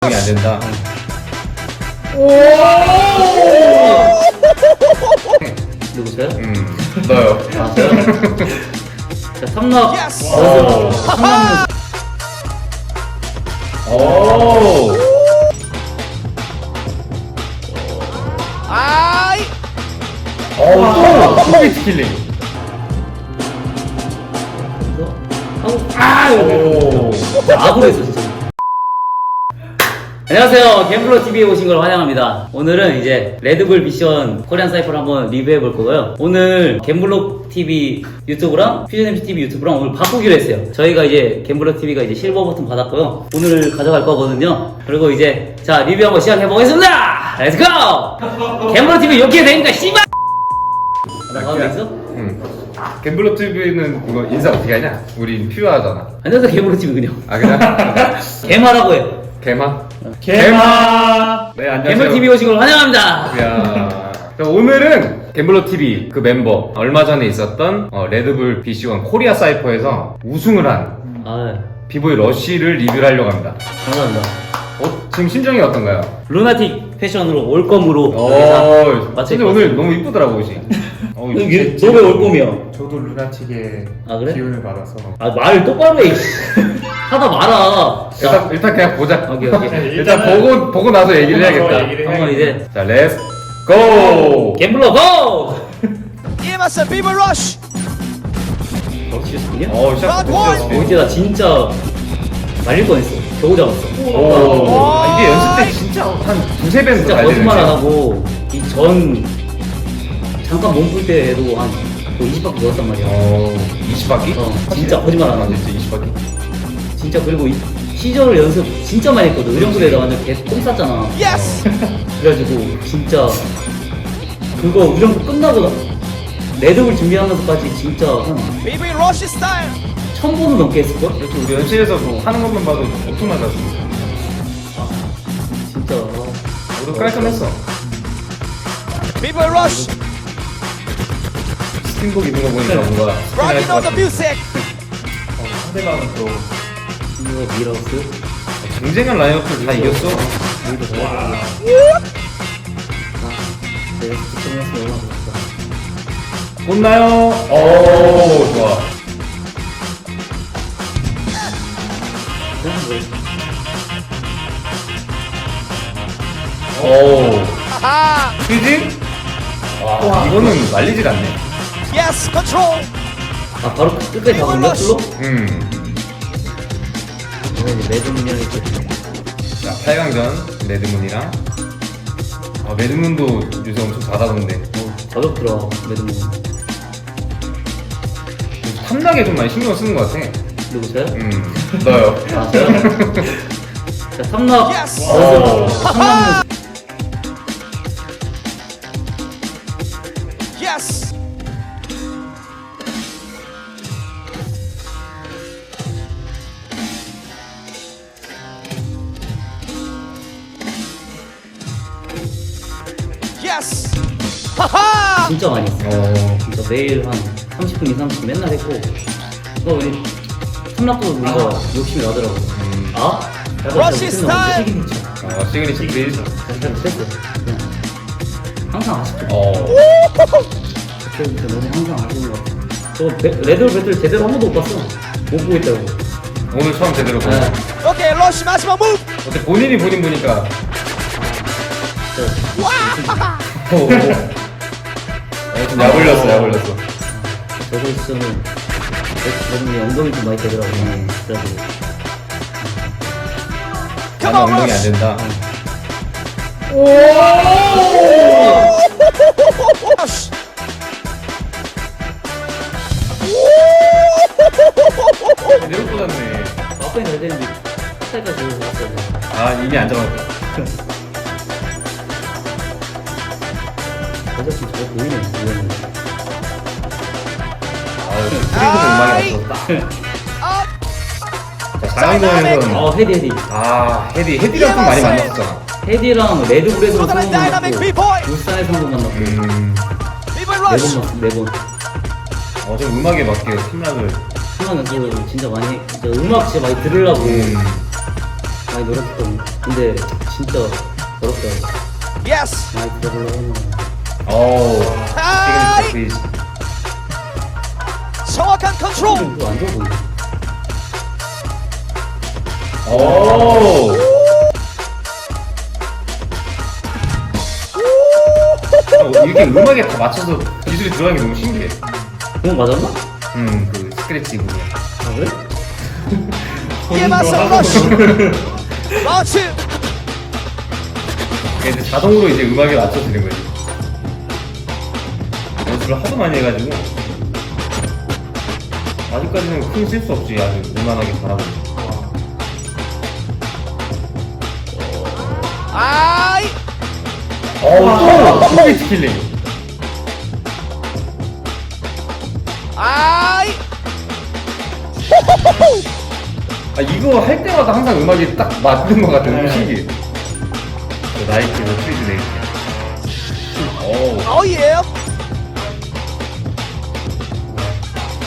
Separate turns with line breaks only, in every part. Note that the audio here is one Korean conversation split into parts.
운동이 안 된다.
누구세요?
너요.
아, 저요? 자, 삼락.
오.
삼락.
오.
아이.
또 스피드 킬링. 오.
아구에서 진짜. 안녕하세요. 갬블러TV에 오신 걸 환영합니다. 오늘은 이제 레드불 미션 코리안 사이퍼를 한번 리뷰해 볼 거고요. 오늘 갬블러TV 유튜브랑 퓨전MCTV 유튜브랑 오늘 바꾸기로 했어요. 저희가 이제 갬블러TV가 이제 실버 버튼 받았고요. 오늘 가져갈 거거든요. 그리고 이제 자 리뷰 한번 시작해 보겠습니다. 렛츠고! 갬블러TV 이렇게 되니까 씨발! 나 가도 있어?
갬블러 TV는 이거 인사 어떻게 하냐? 우린 퓨어하잖아.
안녕하세요. 갬블러TV 그냥.
아 그래?
개마라고 해요.
개마?
개마!
네 안녕하세요.
갬블러TV 오신 걸 환영합니다.
야. 자, 오늘은 갬블러 TV 그 멤버 얼마 전에 있었던 레드불 BC1 코리아 사이퍼에서 우승을 한
아,
비보이 러쉬를 리뷰를 하려고 합니다.
감사합니다.
지금 심정이 어떤가요?
루나틱 패션으로 올검으로 마치
근데 오늘 너무 이쁘더라고 옷이.
이게 너왜 올검이야?
저도 루나틱의
아, 그래?
기운을 받아서
아 말 똑바로 해. 하다 말아. 자,
일단 그냥 보자.
오케이.
일단 보고 나서 얘기를 해야겠다.
한번 이제
자, 렛츠 고!
갬블러 고!
이마스 비버 러쉬.
시켰군요?
시작.
이제 나 진짜 말릴 뻔했어. 겨우 잡았어.
이게 연습 때 진짜 한 두세 배는
진짜 거짓말 안 하고 이 전 잠깐 몸 풀 때에도 한 20바퀴 넣었단 말이야.
20바퀴?
진짜 거짓말 안 하고.
진짜 20바퀴?
진짜 그리고 이 시절 연습 진짜 많이 했거든. 의령부대에다 완전 개똥 쌌잖아.
예스.
그래가지고 진짜 그거 의령부 끝나고 레드불 준비하면서까지 진짜 한
비버 러쉬 스타일.
1000번은 넘게 했을걸?
이렇게 우리 연습실에서 뭐 하는 것만 봐도 엄청나다.
진짜
우리 깔끔했어.
비버 러쉬.
스팀복 입는 거 보니까 뭔가
Rocking on the music.
상대방은 또
이거 미라우스
경쟁한 라인업들 다 이겼어.
우리도 잘하고 내가 득점했어 얼마나 좋았어.
혼나요? 오, 좋아. 오,
아하.
휘지? 와, 이거는 말리질 않네.
예스 컨트롤.
아 바로 끝까지 다 올려? 풀로? 이제 레드문이랑 이렇게
자, 8강전 레드문이랑. 레드문도 요새 엄청 잘하던데.
가볍더라 레드문.
탐락에 좀 많이 신경 쓰는 것 같아.
누구세요?
너요.
아 저요? 자 삼락
예스.
삼락
예스. 예스. 하하.
진짜 많이 했어. 진짜 매일 한 30분 이상씩 맨날 했고 우리 삼락도 뭔가 욕심이 나더라고. 약간
러쉬 스타일.
시그니처 플리즈.
잘 못했어. 그냥 항상 아쉽죠. 그때부터 너무 항상 아쉬운 것 같아. 저 레드 배틀 제대로 한 번도 못 봤어. 못 보고 있다고.
오늘 처음 제대로 보네.
네.
오케이 러쉬 마지막 무브.
어때 본인이 본인 보니까. 좀 야불렸어.
저거 있으면 저는 엉덩이 좀 많이 되더라고. 그래가지고
나는 운동이 안 된다.
러쉬.
내가 꽂았네.
앞에 잘 되는데 스타일까지 들어갔어요.
이미 안 잡았다.
어차피 저거 보이네. 이거는.
스트리트도 음악이 왔었다. 자, 4강전에서는 헤디랑 좀 많이 만났었잖아.
헤디랑 레드불에서
또 다른
한번
다이나믹
만났고
비보이.
울산에서 한번 만났고
비버
네번
러쉬.
만났어. 4번.
좀 음악에 맞게 팀락을.
생각 연습을 진짜 많이 진짜 음악 진짜 많이 들으려고 많이 노력했거든. 근데 진짜 어렵더라고.
예스.
많이 들어보려고 했는데.
어우.
하이.
시그니처 프리즈.
정확한 컨트롤.
이거 안 좋아 보이네.
오. 이렇게 음악에 다 맞춰서 기술이 들어가는 게 너무 신기해.
그건 맞았나?
그 스크래치 부분.
아 그래?
이에 맞서 러쉬. 러쉬.
이제 자동으로 이제 음악에 맞춰지는 거지. 연습을 하도 많이 해가지고 아직까지는 큰 실수 없이 아주 무난하게 잘하고 있어.
아이.
또 스피드 킬링.
아이.
이거 할 때마다 항상 음악이 딱 맞는 것 같아. 너무 신기해. 나이키도 프리즈 네이키. 오.
오 예.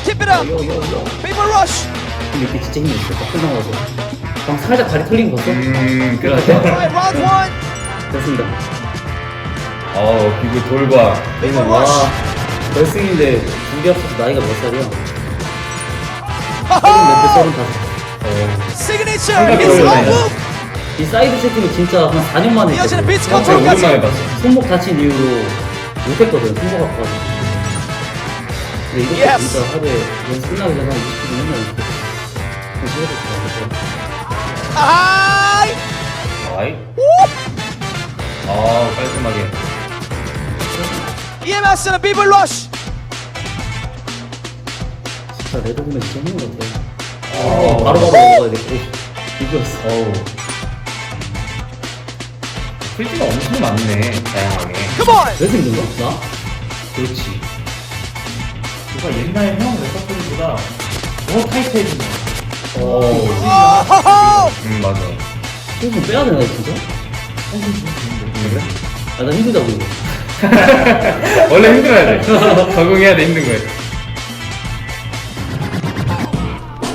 Keep it up. People rush.
근데 이게 진짜 힘이 있어. 딱 끝나가서. 방 살짝 다리 털린 거 봤어?
그렇죠.
Alright, round one.
됐습니다.
그리고 돌과.
People
와,
rush.
결승인데 준비 합쳐서 나이가 몇 살이야?
하하.
35.
Signature.
생각이
It's
어려워요.
no move.
이 사이드 채팅을 진짜 한 4년 만에
이어지는
했거든.
비트
진짜
컨트롤까지.
오랜만에 봤어.
손목 다친 이후로 못했거든. 손목 아파가지고. 근데 이것도
Yes.
진짜 하루에 연습 끝나기 전에 한 20분 맨날 연습해. 한 시간도 좋아하고.
아이.
아이. 깔끔하게.
이에 맞서는 People rush.
진짜 레드불은 진짜 힘든 것 같아.
어.
바로바로 먹어야 돼. 이거였어.
프리즈가 엄청 많네. 다양하게.
Come on.
왜 힘든가? 나?
그렇지.
뭔가 옛날 형 레퍼토리보다 더 타이트해진 거
오호호.
맞아.
좀 빼야 되나 진짜?
그래?
아, 나 힘들다고 이거.
원래 힘들어야 돼. 적응해야 돼, 힘든 거야.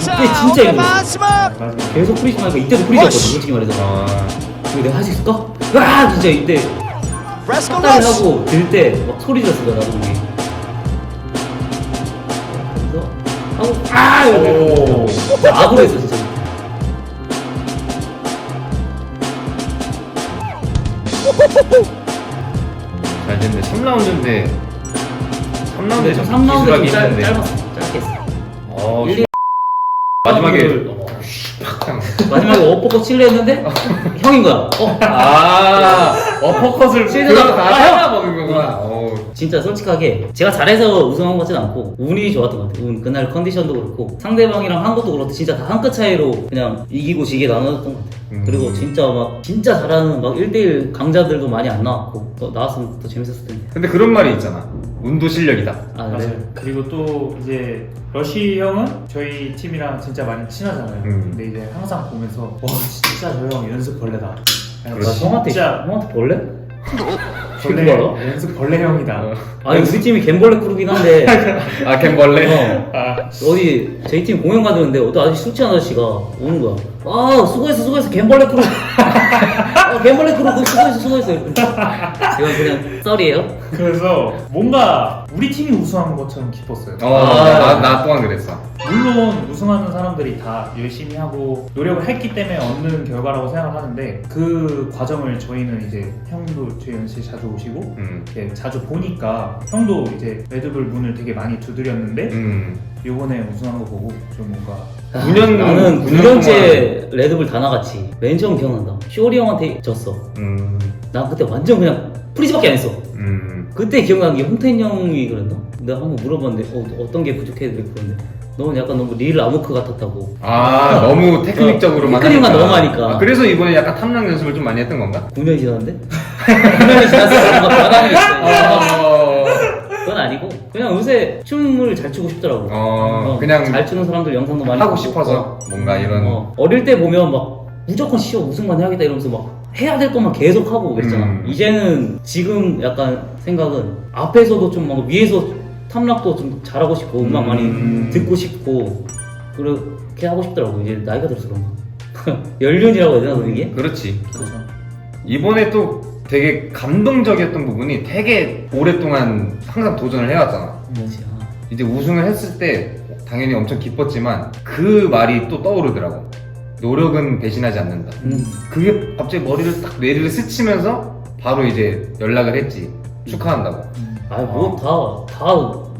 자,
근데 진짜
오늘
이거.
마지막.
맞아.
계속 프리즈 하니까 이때도 프리즈였거든, 솔직히 말해서. 이거 내가 할 수 있을까? 와, 진짜 이때
Let's go
딱
rush.
하고 들 때 막 소리 질렀어, 나도 이게. 그래서 하고
오.
진짜 악으로 했어, 진짜.
잘 됐네. 3라운드인데. 3라운드에
근데
좀
3라운드
기술하기
좀
힘든데.
짧았어, 짧게 했어.
일- 마지막에.
어, 마지막에 어퍼컷 칠려 했는데 형인 거야.
어퍼컷을
실드가
하나 먹은 거구나.
진짜 솔직하게 제가 잘해서 우승한 것 같진 않고 운이 좋았던 것 같아요. 그날 컨디션도 그렇고 상대방이랑 한 것도 그렇고 진짜 다 한 끗 차이로 그냥 이기고 지게 나눴던 것 같아요. 그리고 진짜 막 진짜 잘하는 막 1대1 강자들도 많이 안 나왔고 나왔으면 더 재밌었을 텐데.
근데 그런 말이 있잖아. 운도 실력이다.
아 그래?
맞아요. 그리고 또 이제 러시 형은 저희 팀이랑 진짜 많이 친하잖아요. 근데 이제 항상 보면서 와 진짜 저 형 연습 벌레다.
그렇지.
형한테 벌레?
벌레
친구야?
연습 벌레 형이다.
아니 우리 팀이 갬벌레 크루긴 한데
갬벌레?
어디 저희 팀 공연 가는데 어떤 아저씨 술 취한 아저씨가 오는 거야. 아 수고했어 갬벌레 크루. 갬벌레 크루 수고했어. 제가 그냥 썰이에요.
그래서 뭔가 우리 팀이 우승한 것처럼 기뻤어요.
나 또한 그랬어.
물론 우승하는 사람들이 다 열심히 하고 노력을 했기 때문에 얻는 결과라고 생각을 하는데 그 과정을 저희는 이제 형도 저희 연습실 자주 오시고 이렇게 자주 보니까 형도 이제 레드불 문을 되게 많이 두드렸는데 요번에 우승한 거 보고 좀 뭔가
나는
9년
9년째 레드불 다 나갔지. 맨 처음 기억난다. 쇼리 형한테 졌어. 난 그때 완전 그냥 프리즈밖에 안 했어. 그때 기억나는 게 홍텐 형이 그랬나? 내가 한번 물어봤는데 어떤 게 부족해? 그랬는데 너는 약간 너무 릴 아모크 같았다고.
너무 테크닉적으로만
테크닉만 너무 하니까.
그래서 이번에 약간 탐락 연습을 좀 많이 했던 건가?
9년이 지났는데? 9년이 지났어. 뭔가 변함이 있어. 그건 아니고 그냥 요새 춤을 잘 추고 싶더라고.
그냥
잘 추는 사람들 영상도 많이
하고
보고.
싶어서 뭔가 이런
어릴 때 보면 막 무조건 시험 우승만 해야겠다 이러면서 막 해야 될 것만 계속 하고 그랬잖아. 이제는 지금 약간 생각은 앞에서도 좀 막 위에서 탐락도 좀 잘하고 싶고 음악 많이 듣고 싶고 그렇게 하고 싶더라고. 이제 나이가 들어서 그런가. 연륜이라고 해야 되나 이게?
그렇지.
그래서
이번에 또 되게 감동적이었던 부분이 되게 오랫동안 항상 도전을 해왔잖아.
그렇지.
이제 우승을 했을 때 당연히 엄청 기뻤지만 그 말이 또 떠오르더라고. 노력은 배신하지 않는다. 그게 갑자기 머리를 딱 뇌리를 스치면서 바로 이제 연락을 했지. 축하한다고.
다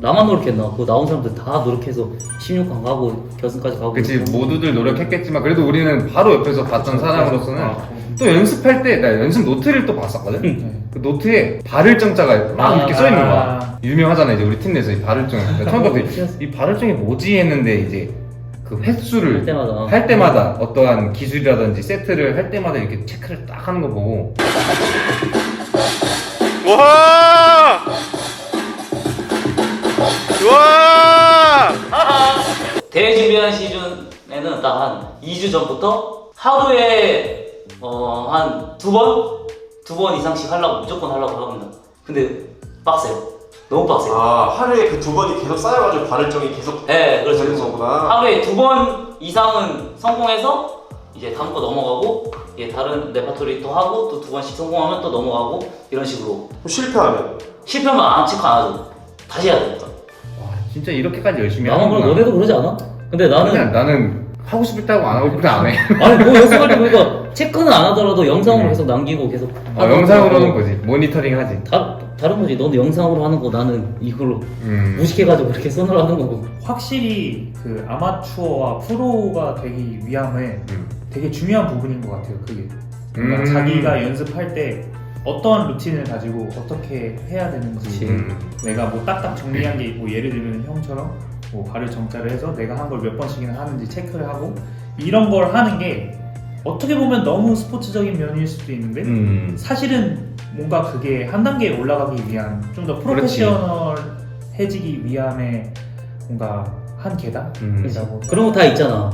나만 노력했나? 그 나온 사람들 다 노력해서 16강 가고 결승까지 가고.
그치, 모두들 노력했겠지만 그래도 우리는 바로 옆에서 봤던 사람으로서는
아,
또 연습할 때 나 연습 노트를 또 봤었거든? 그 노트에 발을정자가 막 이렇게 써있는 거야. 유명하잖아 이제 우리 팀 내에서 이 발을정. 처음 봤을 때 이 발을정이 뭐지 했는데 이제 그 횟수를 할 때마다 어떠한 기술이라든지 세트를 할 때마다 이렇게 체크를 딱 하는 거 보고
와! 와!
대회 준비하는 시즌에는 딱 한 2주 전부터 하루에 한 두 번 이상씩 하려고 무조건 하려고 합니다. 근데 빡세요. 너무 빡세요.
아, 하루에 그 두 번이 계속 쌓여가지고 발을정이 계속
네, 그렇죠.
되는
그렇죠.
거구나.
하루에 2번 이상은 성공해서 이제 다음 거 넘어가고 다른 레파토리 또 하고 또 2번씩 성공하면 또 넘어가고 이런 식으로.
그럼 실패하면?
실패하면 안 체크 안 하죠. 다시 해야 됩니다.
와 진짜 이렇게까지 열심히
나만 그럼
하는구나.
너네도 그러지 않아? 근데
그냥 나는 하고 싶을 때 하고 안 하고 싶을 때 안 해.
아니 뭐 연습하려고 그러니까 체크는 안 하더라도 영상으로 계속 남기고 계속
영상으로 하는 거지. 모니터링 하지.
다른 거지. 너는 영상으로 하는 거 나는 이걸로 무식해가지고 그렇게 손으로 하는 거고.
확실히 그 아마추어와 프로가 되기 위함에 되게 중요한 부분인 것 같아요. 그게 그러니까 자기가 연습할 때 어떠한 루틴을 가지고 어떻게 해야 되는지 내가 뭐 딱딱 정리한 게 있고 예를 들면 형처럼 뭐 발을 정자를 해서 내가 한 걸 몇 번씩이나 하는지 체크를 하고 이런 걸 하는 게 어떻게 보면 너무 스포츠적인 면일 수도 있는데 사실은 뭔가 그게 한 단계 올라가기 위한 좀 더 프로페셔널해지기 위함의 뭔가 한 계단이라고.
그런 거 다 있잖아.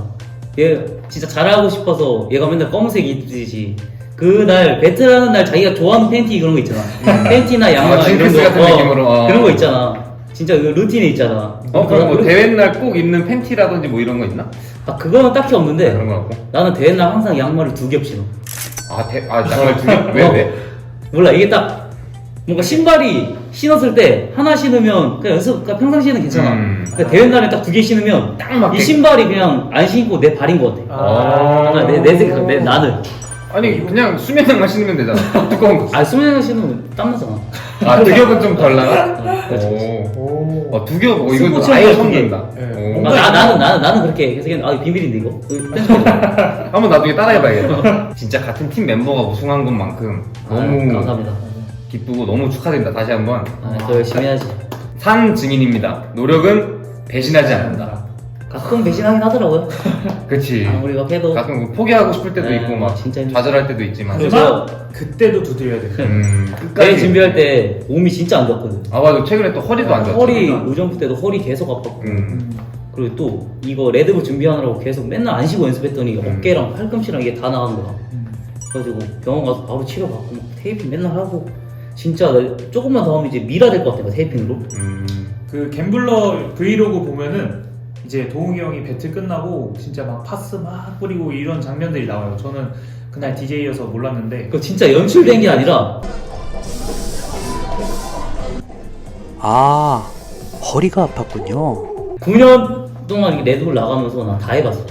얘 진짜 잘하고 싶어서 얘가 맨날 검은색 입듯이 그날 배틀하는 날 자기가 좋아하는 팬티 그런 거 있잖아. 팬티나 양말 이런
징크스
거
같은 느낌으로.
그런 거 있잖아. 진짜 그 루틴에 있잖아.
그럼 뭐 대회 날 꼭 입는 팬티라든지 뭐 이런 거 있나?
그거는 딱히 없는데
그런 거 같고.
나는 대회 날 항상 양말을 2겹 신어.
양말 두 개? 왜?
몰라 이게 딱 뭔가 신발이 신었을 때 하나 신으면 그냥 그러니까 평상시에는 괜찮아. 그러니까 대회 날에 딱 2개 신으면
딱 맞게.
이 신발이 그냥 안 신고 내 발인 것 같아. 내 생각, 나는.
아니 그냥 수면 양말 신으면 되잖아. 두꺼운 거.
수면장 신으면 땀나잖아.
두 겹은 좀 덜 나나? 두 겹. 이건
스포츠
아예
두
처음
개.
듣는다.
네.
나는 그렇게 계속 했는데 비밀인데 이거?
한번 나중에 따라해봐야겠다. 진짜 같은 팀 멤버가 우승한 것만큼 너무
감사합니다.
기쁘고 너무 축하드립니다. 다시 한번.
더 열심히 해야지.
산 증인입니다. 노력은 배신하지 않는다.
가끔 배신하긴 하더라고요.
그치.
아무리 막 해도.
가끔 뭐 포기하고 싶을 때도
네,
있고 막
진짜 힘들어.
좌절할 때도 있지만.
그래서
그때도 두드려야 돼.
대회 준비할 때 몸이 진짜 안 좋았거든.
맞아. 최근에 또 허리도 안 좋았잖아.
허리 의정부 때도 허리 계속 아팠고. 그리고 또 이거 레드불 준비하느라고 계속 맨날 안 쉬고 연습했더니 어깨랑 팔꿈치랑 이게 다 나간 거야. 그래가지고 병원 가서 바로 치료받고 막 테이핑 맨날 하고 진짜 나 조금만 더 하면 이제 미라 될 것 같아 테이핑으로.
그 갬블러 브이로그 보면은 이제 동욱이 형이 배틀 끝나고 진짜 막 파스 막 뿌리고 이런 장면들이 나와요. 저는 그날 DJ여서 몰랐는데
그거 진짜 연출된 게 아니라
허리가 아팠군요.
9년 동안 이렇게 레드불 나가면서 난 다 해봤어.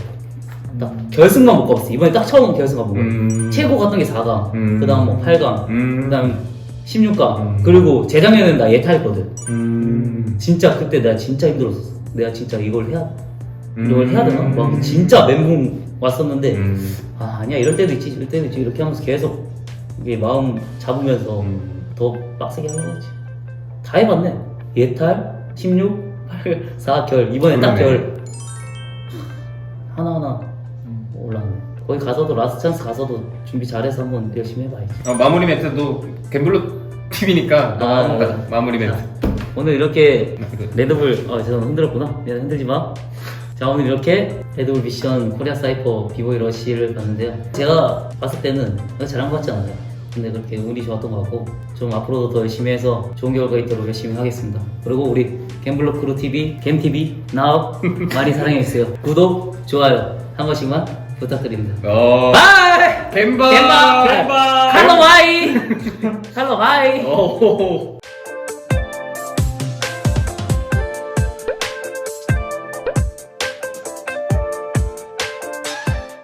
딱 결승만 못 가봤어. 이번에 딱 처음 결승만 본 거야. 최고 갔던 게 4강, 그 다음 뭐 8강, 그 다음 16강, 그리고 재작년에는 나 예타했거든. 진짜 그때 내가 진짜 힘들었었어. 내가 진짜 이걸 해야 되나? 막 진짜 멘붕 왔었는데 아니야 이럴 때도 있지 이럴 때도 있지 이렇게 하면서 계속 이게 마음 잡으면서 더 빡세게 하는 거지. 다 해봤네. 예탈, 16, 8, 4, 결. 이번에 딱 결. 하나하나 올라왔네. 거기 가서도 라스트 찬스 가서도 준비 잘해서 한번 열심히 해봐야지.
마무리 멘트도 갬블러 TV니까 한번 가자. 마무리 멘트.
오늘 이렇게 레드불 죄송합니다. 흔들었구나. 미안 흔들지 마. 자 오늘 이렇게 레드불 미션 코리아 사이퍼 비보이 러시를 봤는데요. 제가 봤을 때는 잘한 것 같지 않아요. 근데 그렇게 운이 좋았던 것 같고 좀 앞으로도 더 열심히 해서 좋은 결과 있도록 열심히 하겠습니다. 그리고 우리 갬블러 크루 TV, 갬TV, 나우 많이 사랑해주세요. 구독, 좋아요 한 번씩만 부탁드립니다.
어.
바이!
겜바.
겜바!
겜바!
칼로 바이! 칼로 바이!
오.